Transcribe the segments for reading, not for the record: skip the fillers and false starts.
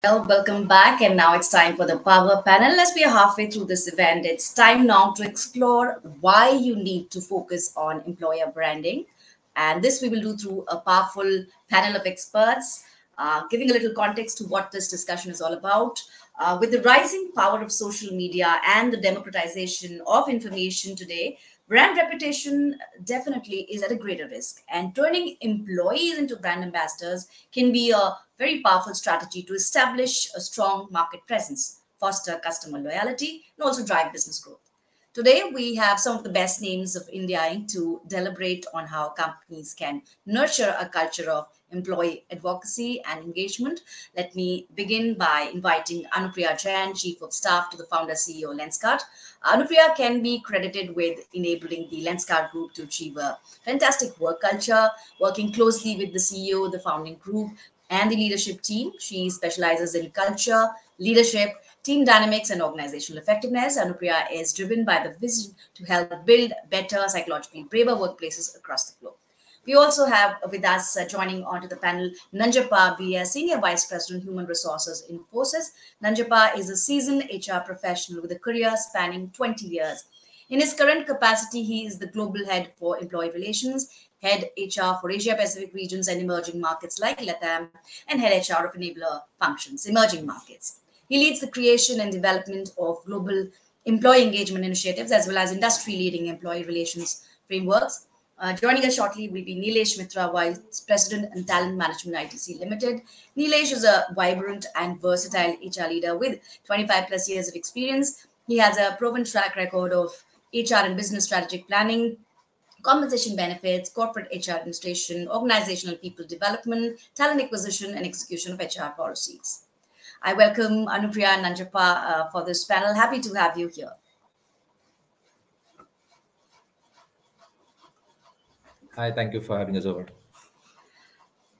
Well, welcome back, and now it's time for the Power Panel. As we are halfway through this event, it's time now to explore why you need to focus on employer branding. And this we will do through a powerful panel of experts, giving a little context to what this discussion is all about. With the rising power of social media and the democratization of information today, brand reputation definitely is at a greater risk. And turning employees into brand ambassadors can be a very powerful strategy to establish a strong market presence, foster customer loyalty, and also drive business growth. Today, we have some of the best names of India to deliberate on how companies can nurture a culture of employee advocacy and engagement. Let me begin by inviting Anupriya Jain, Chief of Staff to the founder CEO Lenskart. Anupriya can be credited with enabling the Lenskart Group to achieve a fantastic work culture, working closely with the CEO, the founding group, and the leadership team. She specializes in culture, leadership, team dynamics, and organizational effectiveness. Anupriya is driven by the vision to help build better, psychologically braver workplaces across the globe. We also have with us joining onto the panel Nanjapa B, Senior Vice President, Human Resources in Infosys. Nanjapa is a seasoned HR professional with a career spanning 20 years. In his current capacity, he is the global head for employee relations, head HR for Asia Pacific regions and emerging markets like LATAM, and head HR of enabler functions, emerging markets. He leads the creation and development of global employee engagement initiatives as well as industry leading employee relations frameworks. Joining us shortly will be Nilesh Mitra, Vice President and Talent Management ITC Limited. Nilesh is a vibrant and versatile HR leader with 25 plus years of experience. He has a proven track record of HR and business strategic planning, compensation benefits, corporate HR administration, organizational people development, talent acquisition, and execution of HR policies. I welcome Anupriya and Nanjapa for this panel. Happy to have you here. Hi, thank you for having us over.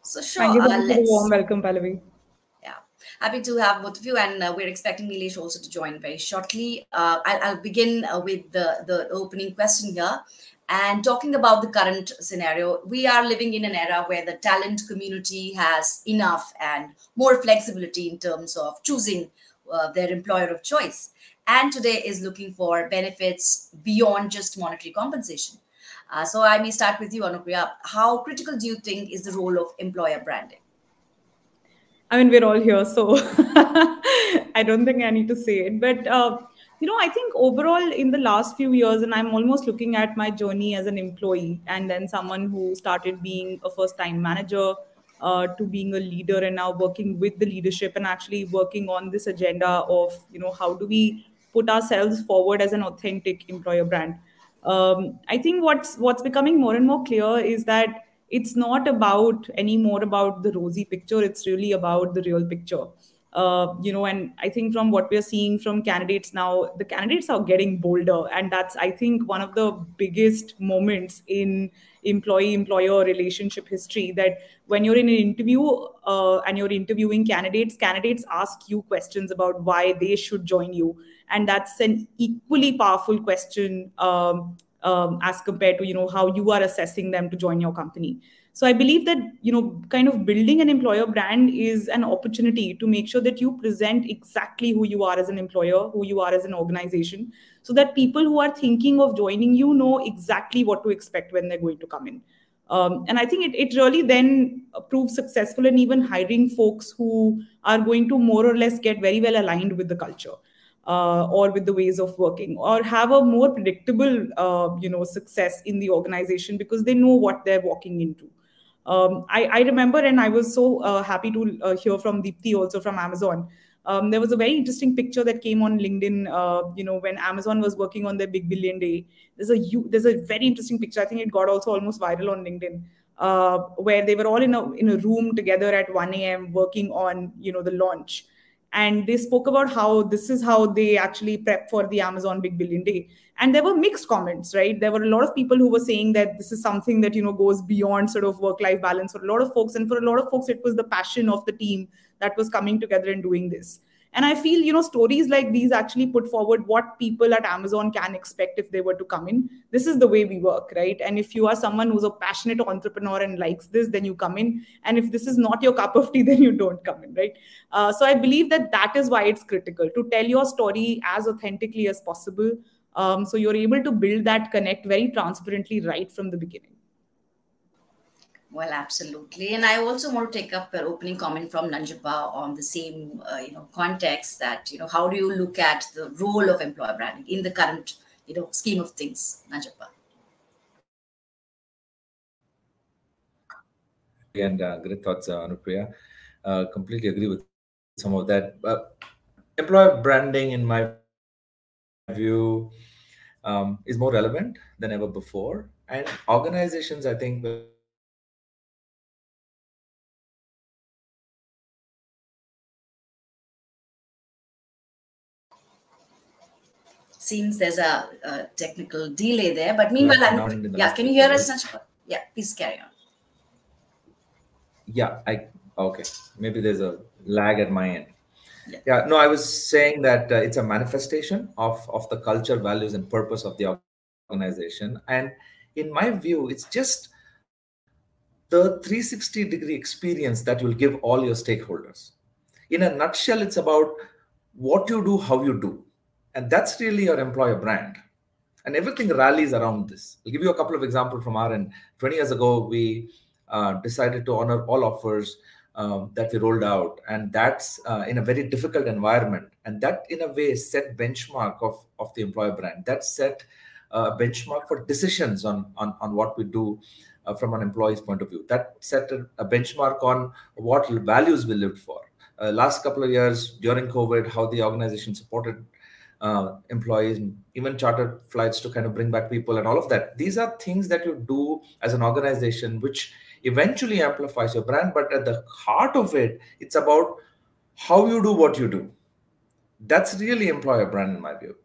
So Thank sure, you so much for the warm let's welcome, Pallavi. yeah, happy to have both of you, and we're expecting Nilesh also to join very shortly. I'll begin with the opening question here, and talking about the current scenario. We are living in an era where the talent community has enough and more flexibility in terms of choosing their employer of choice, and today is looking for benefits beyond just monetary compensation. So I may start with you, Anupriya. How critical do you think is the role of employer branding? I mean, we're all here, so I don't think I need to say it. But, I think overall in the last few years, and I'm almost looking at my journey as an employee and then someone who started being a first time manager to being a leader and now working with the leadership and actually working on this agenda of, how do we put ourselves forward as an authentic employer brand. I think what's becoming more and more clear is that it's not about anymore about the rosy picture. It's really about the real picture. And I think from what we're seeing from candidates now, the candidates are getting bolder, and that's I think one of the biggest moments in employee-employer relationship history. That when you're in an interview and you're interviewing candidates ask you questions about why they should join you, and that's an equally powerful question as compared to how you are assessing them to join your company. So I believe that kind of building an employer brand is an opportunity to make sure that you present exactly who you are as an employer, who you are as an organization, so that people who are thinking of joining you know exactly what to expect when they're going to come in. And I think it really then proves successful in even hiring folks who are going to more or less get very well aligned with the culture or with the ways of working, or have a more predictable success in the organization because they know what they're walking into. I remember, and I was so happy to hear from Deepthi also from Amazon. There was a very interesting picture that came on LinkedIn, when Amazon was working on their Big Billion Day. There's a very interesting picture. I think it got also almost viral on LinkedIn, where they were all in a room together at 1 a.m. working on the launch, and they spoke about how this is how they actually prep for the Amazon Big Billion Day. And there were mixed comments, right? There were a lot of people who were saying that this is something that goes beyond sort of work life balance for a lot of folks, and for a lot of folks it was the passion of the team that was coming together and doing this. And I feel, stories like these actually put forward what people at Amazon can expect if they were to come in. This is the way we work, right? And if you are someone who's a passionate entrepreneur and likes this, then you come in. And if this is not your cup of tea, then you don't come in, right? So I believe that that is why it's critical to tell your story as authentically as possible. So you're able to build that connect very transparently right from the beginning. Well, absolutely. And I also want to take up an opening comment from Nanjapa on the same, context that, how do you look at the role of employer branding in the current, scheme of things, Nanjapa? And great thoughts, Anupriya. Completely agree with some of that. Employer branding, in my view, is more relevant than ever before. And organizations, I think, will have to rethink how they communicate about their employees. Seems there's a technical delay there, but Like meanwhile, now and in the yeah, last can three, you four hear us, years. Nanjapa? Yeah, please carry on. Yeah, okay. Maybe there's a lag at my end. Yeah. Yeah, no, I was saying that it's a manifestation of the culture, values, and purpose of the organization. And in my view, it's just the 360-degree experience that you'll give all your stakeholders. In a nutshell, it's about what you do, how you do. And that's really your employer brand. And everything rallies around this. I'll give you a couple of examples from our end. 20 years ago, we decided to honor all offers that we rolled out. And that's in a very difficult environment. And that, in a way, set benchmark of the employer brand. That set a benchmark for decisions on what we do from an employee's point of view. That set a benchmark on what values we lived for. Last couple of years during COVID, how the organization supported employees, even chartered flights to kind of bring back people and all of that. These are things that you do as an organization, which eventually amplifies your brand. But at the heart of it, it's about how you do what you do. That's really employer brand in my view.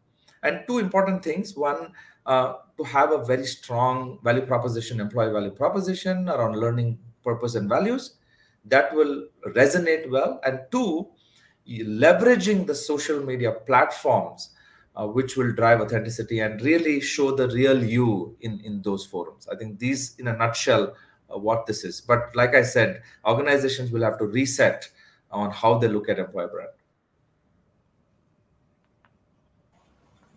And two important things. One, to have a very strong value proposition, employee value proposition around learning, purpose, and values that will resonate well. And two, leveraging the social media platforms, which will drive authenticity and really show the real you in those forums. I think these, in a nutshell, what this is. But like I said, organizations will have to reset on how they look at employer brand.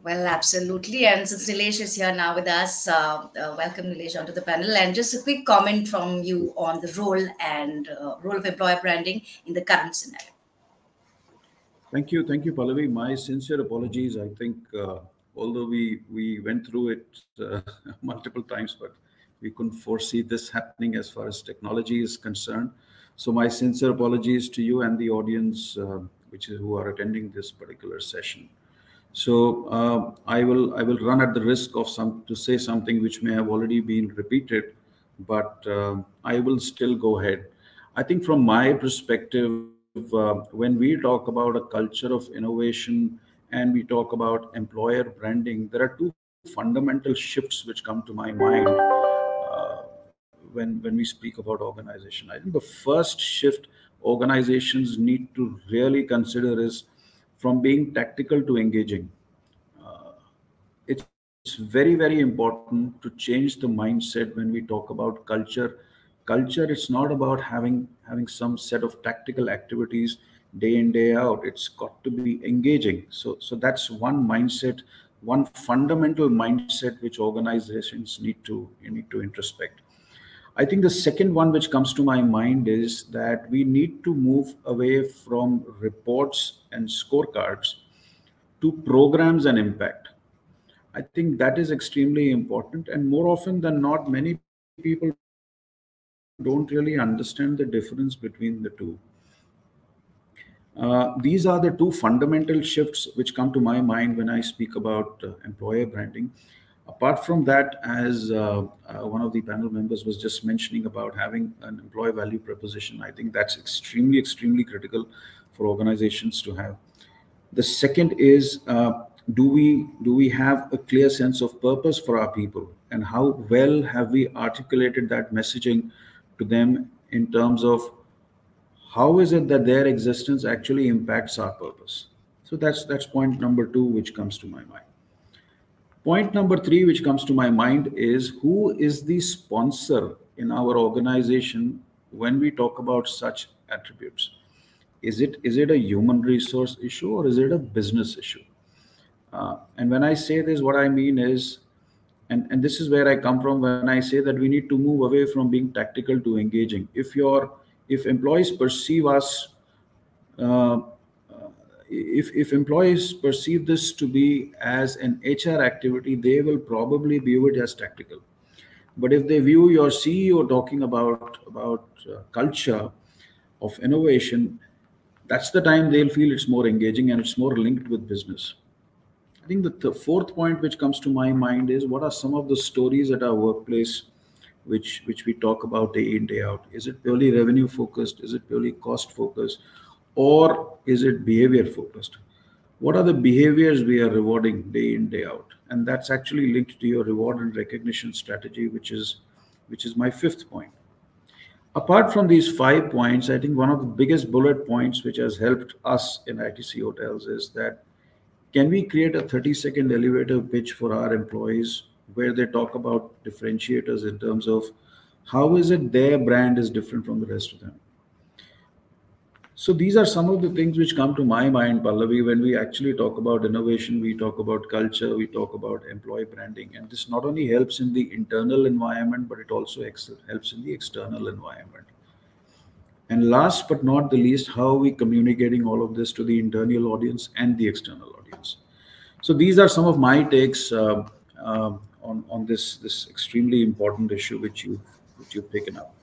Well, absolutely. And since Nilesh is here now with us, welcome Nilesh onto the panel. And just a quick comment from you on the role and role of employer branding in the current scenario. Thank you, Pallavi. My sincere apologies. I think although we went through it multiple times, but we couldn't foresee this happening as far as technology is concerned. So my sincere apologies to you and the audience, who are attending this particular session. So I will run at the risk of some to say something which may have already been repeated, but I will still go ahead. I think from my perspective, when we talk about a culture of innovation and we talk about employer branding, there are two fundamental shifts which come to my mind when we speak about organization. I think the first shift organizations need to really consider is from being tactical to engaging. It's very important to change the mindset when we talk about culture. It's not about having some set of tactical activities day in day out. It's got to be engaging. So that's one mindset, one fundamental mindset which organizations need to introspect. I think the second one which comes to my mind is that we need to move away from reports and scorecards to programs and impact. I think that is extremely important. And more often than not, many people don't really understand the difference between the two. These are the two fundamental shifts which come to my mind when I speak about employer branding. Apart from that, as one of the panel members was just mentioning about having an employee value proposition, I think that's extremely critical for organizations to have. The second is, do we have a clear sense of purpose for our people, and how well have we articulated that messaging to them in terms of how is it that their existence actually impacts our purpose? So that's point number two, which comes to my mind. Point number three, which comes to my mind, is who is the sponsor in our organization when we talk about such attributes? Is it a human resource issue or is it a business issue? And when I say this, what I mean is, and this is where I come from when I say that we need to move away from being tactical to engaging. If employees perceive us, uh, if employees perceive this to be as an HR activity, they will probably view it as tactical. But if they view your CEO talking about culture of innovation, that's the time they'll feel it's more engaging and it's more linked with business. I think the fourth point which comes to my mind is what are some of the stories at our workplace which we talk about day in day out. Is it purely revenue focused? Is it purely cost focused? Or is it behavior focused? What are the behaviors we are rewarding day in day out? And that's actually linked to your reward and recognition strategy, which is my fifth point. Apart from these 5 points, I think one of the biggest bullet points which has helped us in ITC hotels is that can we create a 30-second elevator pitch for our employees where they talk about differentiators in terms of how is it their brand is different from the rest of them? So these are some of the things which come to my mind, Pallavi, when we actually talk about innovation, we talk about culture, we talk about employee branding. And this not only helps in the internal environment, but it also helps in the external environment. And last but not the least, how are we communicating all of this to the internal audience and the external audience? So these are some of my takes on this extremely important issue which you've taken up.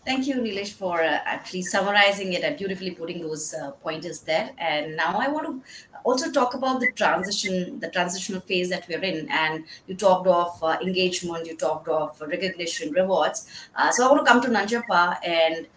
Thank you, Nilesh, for actually summarizing it and beautifully putting those pointers there. And now I want to also talk about the transitional phase that we're in. And you talked of engagement, you talked of recognition, rewards. So I want to come to Nanjapa. And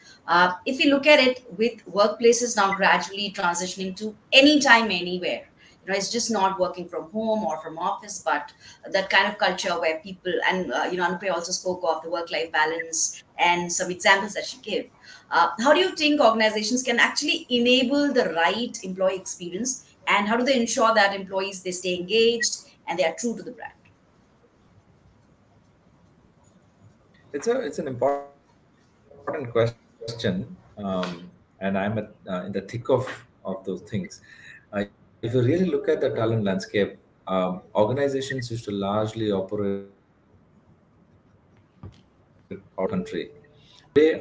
if we look at it with workplaces now gradually transitioning to anytime, anywhere, it's just not working from home or from office, but that kind of culture where people, and Anupriya also spoke of the work-life balance and some examples that she gave. How do you think organizations can actually enable the right employee experience, and how do they ensure that employees, they stay engaged and they are true to the brand? It's an important question, and I'm in the thick of those things. If you really look at the talent landscape, organizations used to largely operate out of country. Today,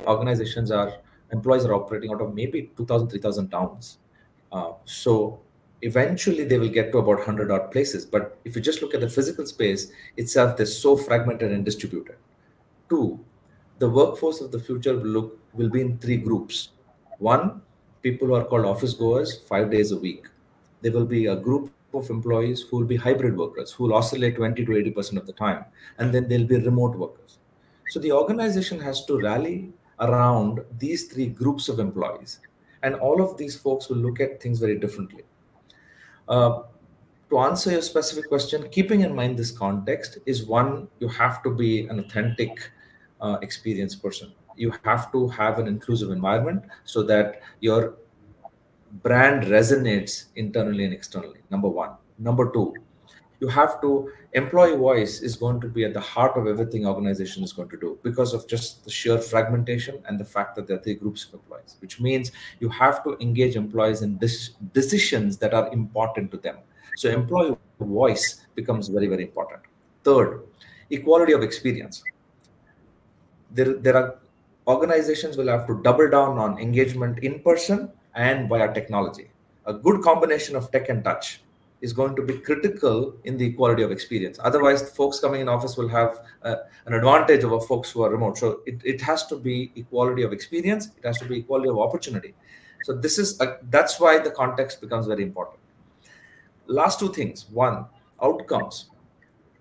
employees are operating out of maybe 2,000, 3,000 towns. So eventually they will get to about 100 odd places. But if you just look at the physical space itself, they're so fragmented and distributed. Two, the workforce of the future will be in three groups. One, people who are called office goers 5 days a week. There will be a group of employees who will be hybrid workers who will oscillate 20 to 80% of the time. And then there'll be remote workers. So the organization has to rally around these three groups of employees. And all of these folks will look at things very differently. Uh, to answer your specific question, keeping in mind this context is one, you have to be an authentic, experienced person. You have to have an inclusive environment so that your brand resonates internally and externally. Number one. Number two, you have to, employee voice is going to be at the heart of everything organization is going to do because of just the sheer fragmentation and the fact that there are three groups of employees, which means you have to engage employees in decisions that are important to them. So employee voice becomes very, very important. Third, equality of experience. There are organizations will have to double down on engagement in person and via technology. A good combination of tech and touch is going to be critical in the equality of experience. Otherwise, the folks coming in office will have an advantage over folks who are remote. So it has to be equality of experience. It has to be equality of opportunity. So that's why the context becomes very important. Last two things. One, outcomes.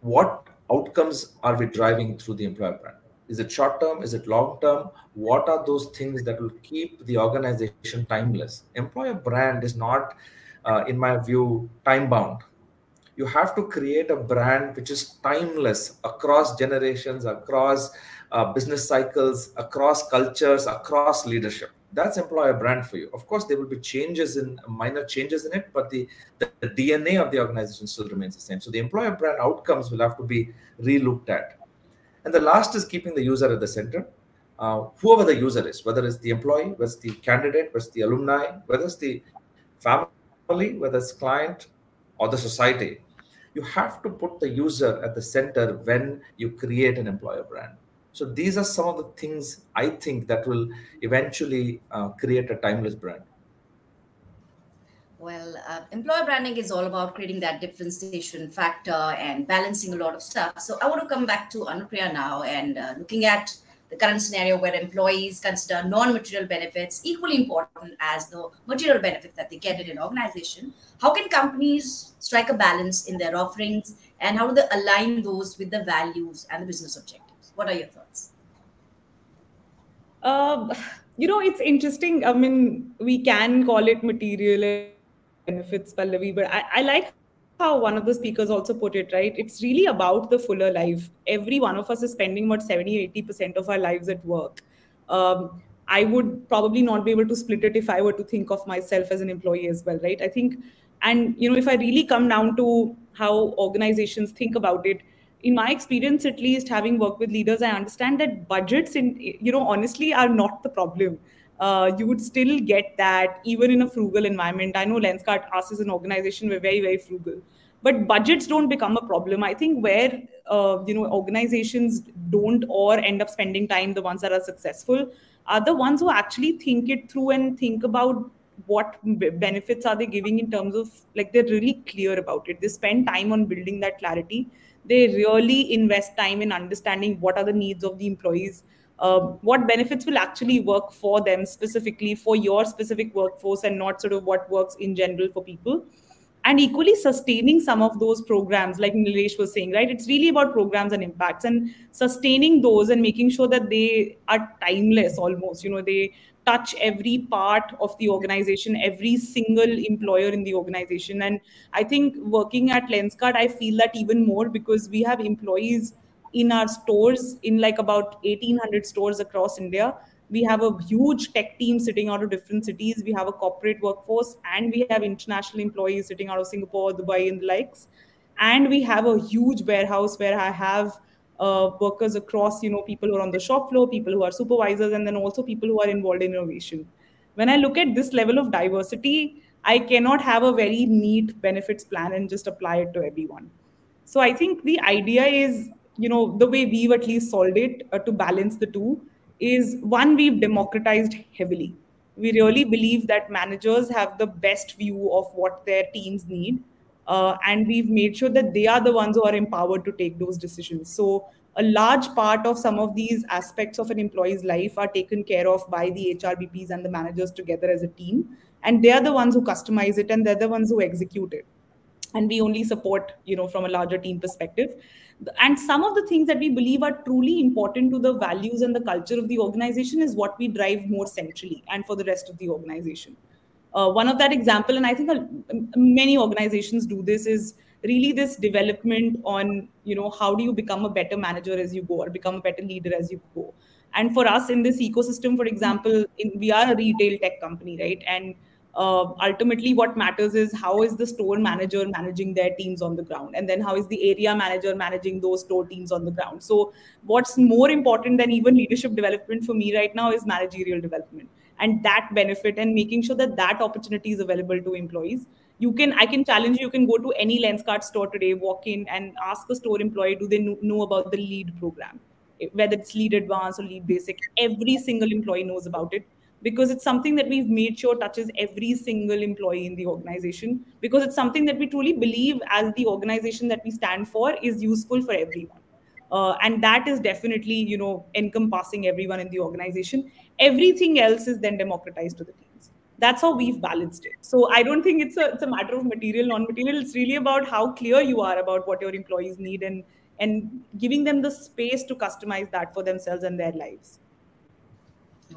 What outcomes are we driving through the employer brand? Is it short term? Is it long term? What are those things that will keep the organization timeless? Employer brand is not, in my view, time bound. You have to create a brand which is timeless across generations, across business cycles, across cultures, across leadership. That's employer brand for you. Of course, there will be changes in minor changes in it, but the DNA of the organization still remains the same. So the employer brand outcomes will have to be re-looked at. And the last is keeping the user at the center. Whoever the user is, whether it's the employee, whether it's the candidate, whether it's the alumni, whether it's the family, whether it's client or the society, you have to put the user at the center when you create an employer brand. So these are some of the things I think that will eventually create a timeless brand. Well, employer branding is all about creating that differentiation factor and balancing a lot of stuff. So I want to come back to Anupriya now and looking at the current scenario where employees consider non-material benefits equally important as the material benefits that they get in an organization. How can companies strike a balance in their offerings, and how do they align those with the values and the business objectives? What are your thoughts? Uh, it's interesting. I mean, we can call it material and non-material benefits, Pallavi, but I like how one of the speakers also put it, right? It's really about the fuller life. Every one of us is spending what 70-80% of our lives at work. I would probably not be able to split it if I were to think of myself as an employee as well, right? I think, and if I really come down to how organizations think about it, in my experience, at least having worked with leaders, I understand that budgets honestly are not the problem. You would still get that even in a frugal environment. I know Lenskart, us as an organization, we're very, very frugal, but budgets don't become a problem. I think where organizations don't or end up spending time, the ones that are successful are the ones who actually think it through and think about what benefits are they giving, in terms of, like, they're really clear about it. They spend time on building that clarity. They really invest time in understanding what are the needs of the employees, what benefits will actually work for them, specifically for your specific workforce, and not sort of what works in general for people. And equally sustaining some of those programs, like Nilesh was saying, right? It's really about programs and impacts, and sustaining those and making sure that they are timeless almost. They touch every part of the organization, every single employer in the organization. And I think working at Lenskart, I feel that even more, because we have employees in our stores, in like about 1,800 stores across India. We have a huge tech team sitting out of different cities. We have a corporate workforce, and we have international employees sitting out of Singapore, Dubai, and the likes. And we have a huge warehouse where I have workers across, people who are on the shop floor, people who are supervisors, and then also people who are involved in innovation. When I look at this level of diversity, I cannot have a very neat benefits plan and just apply it to everyone. So I think the idea is, the way we've at least solved it to balance the two is, one, we've democratized heavily. We really believe that managers have the best view of what their teams need. And we've made sure that they are the ones who are empowered to take those decisions. So a large part of some of these aspects of an employee's life are taken care of by the HRBPs and the managers together as a team. And they are the ones who customize it, and they're the ones who execute it, and we only support, from a larger team perspective. And some of the things that we believe are truly important to the values and the culture of the organization is what we drive more centrally and for the rest of the organization. One of that example, and I think many organizations do this, is really this development on, how do you become a better manager as you go, or become a better leader as you go. And for us in this ecosystem, for example, we are a retail tech company, right? And ultimately what matters is how is the store manager managing their teams on the ground, and then how is the area manager managing those store teams on the ground. So what's more important than even leadership development for me right now is managerial development, and that benefit, and making sure that that opportunity is available to employees. I can challenge you, you can go to any Lenskart store today, walk in and ask a store employee, do they know about the lead program? Whether it's lead advanced or lead basic, every single employee knows about it, because it's something that we've made sure touches every single employee in the organization, because it's something that we truly believe as the organization that we stand for is useful for everyone. And that is definitely, encompassing everyone in the organization. Everything else is then democratized to the teams. That's how we've balanced it. So I don't think it's a matter of material, non-material. It's really about how clear you are about what your employees need, and giving them the space to customize that for themselves and their lives.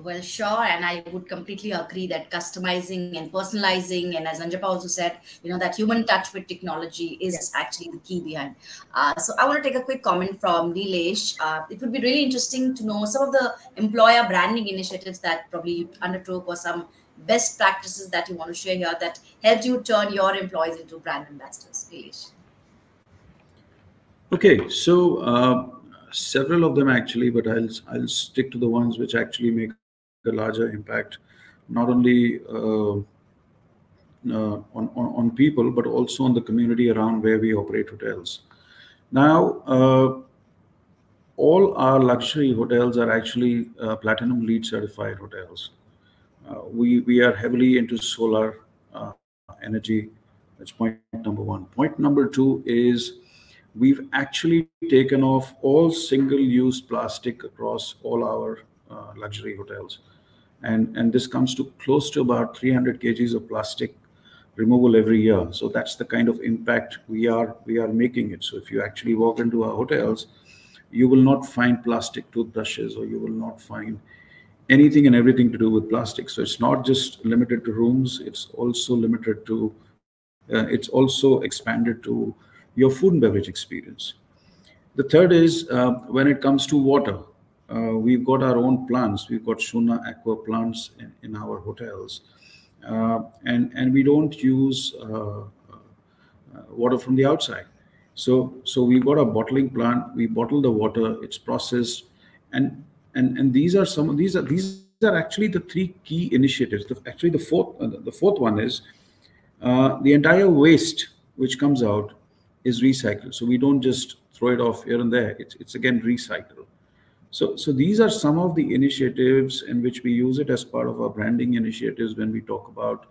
Well, sure, and I would completely agree that customizing and personalizing, and as Anjapa also said, that human touch with technology is actually the key behind. So I want to take a quick comment from Nilesh. It would be really interesting to know some of the employer branding initiatives that probably you undertook, or some best practices that you want to share here that helped you turn your employees into brand ambassadors. Nilesh. Okay, so several of them actually, but I'll stick to the ones which actually make a larger impact, not only on people, but also on the community around where we operate hotels. Now, all our luxury hotels are actually platinum LEED certified hotels. We are heavily into solar energy. That's point number one. Point number two is we've actually taken off all single-use plastic across all our luxury hotels, and this comes to close to about 300 kgs of plastic removal every year. So that's the kind of impact we are making it. So if you actually walk into our hotels, you will not find plastic toothbrushes, or you will not find anything and everything to do with plastic. So it's not just limited to rooms; it's also limited to, it's also expanded to your food and beverage experience. The third is when it comes to water. We've got our own plants. We've got Shuna Aqua plants in our hotels, and we don't use water from the outside. So we've got a bottling plant. We bottle the water. It's processed, and these are some of these are actually the three key initiatives. Actually, the fourth one is the entire waste which comes out is recycled. So we don't just throw it off here and there. It's again recycled. So these are some of the initiatives in which we use it as part of our branding initiatives when we talk about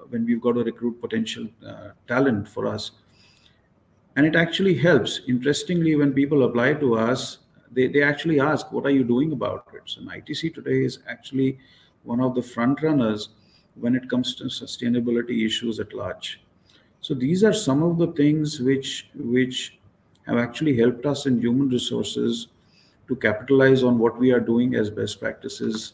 when we've got to recruit potential talent for us. And it actually helps. Interestingly, when people apply to us, they actually ask, what are you doing about it? So ITC today is actually one of the front runners when it comes to sustainability issues at large. So these are some of the things which have actually helped us in human resources to capitalize on what we are doing as best practices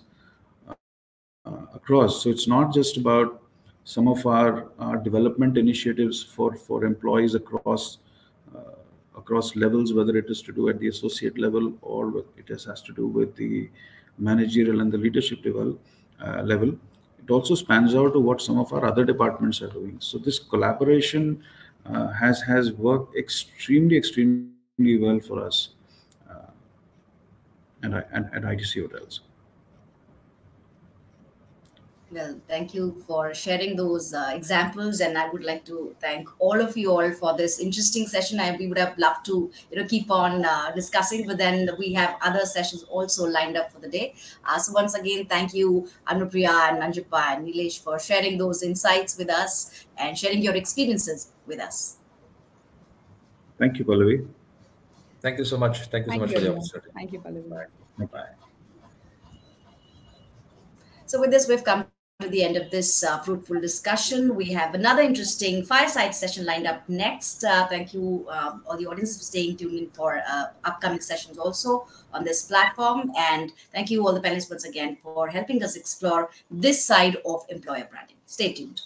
across. So it's not just about some of our development initiatives for employees across levels, whether it is to do at the associate level or has to do with the managerial and the leadership level. It also spans out to what some of our other departments are doing. So this collaboration has worked extremely well for us, and ITC hotels. Well, thank you for sharing those examples, and I would like to thank all of you all for this interesting session. We would have loved to, keep on discussing, but then we have other sessions also lined up for the day. So once again, thank you, Anupriya and Nanjipa and Nilesh, for sharing those insights with us and sharing your experiences with us. Thank you, Pallavi. Thank you so much. Thank you so Thank much you, for the everyone. opportunity. Thank you, Pallavi. Bye. Thank you. Bye. So, with this, we've come to the end of this fruitful discussion. We have another interesting fireside session lined up next. Thank you, all the audiences, for staying tuned in for upcoming sessions also on this platform. And thank you, all the panelists, once again, for helping us explore this side of employer branding. Stay tuned.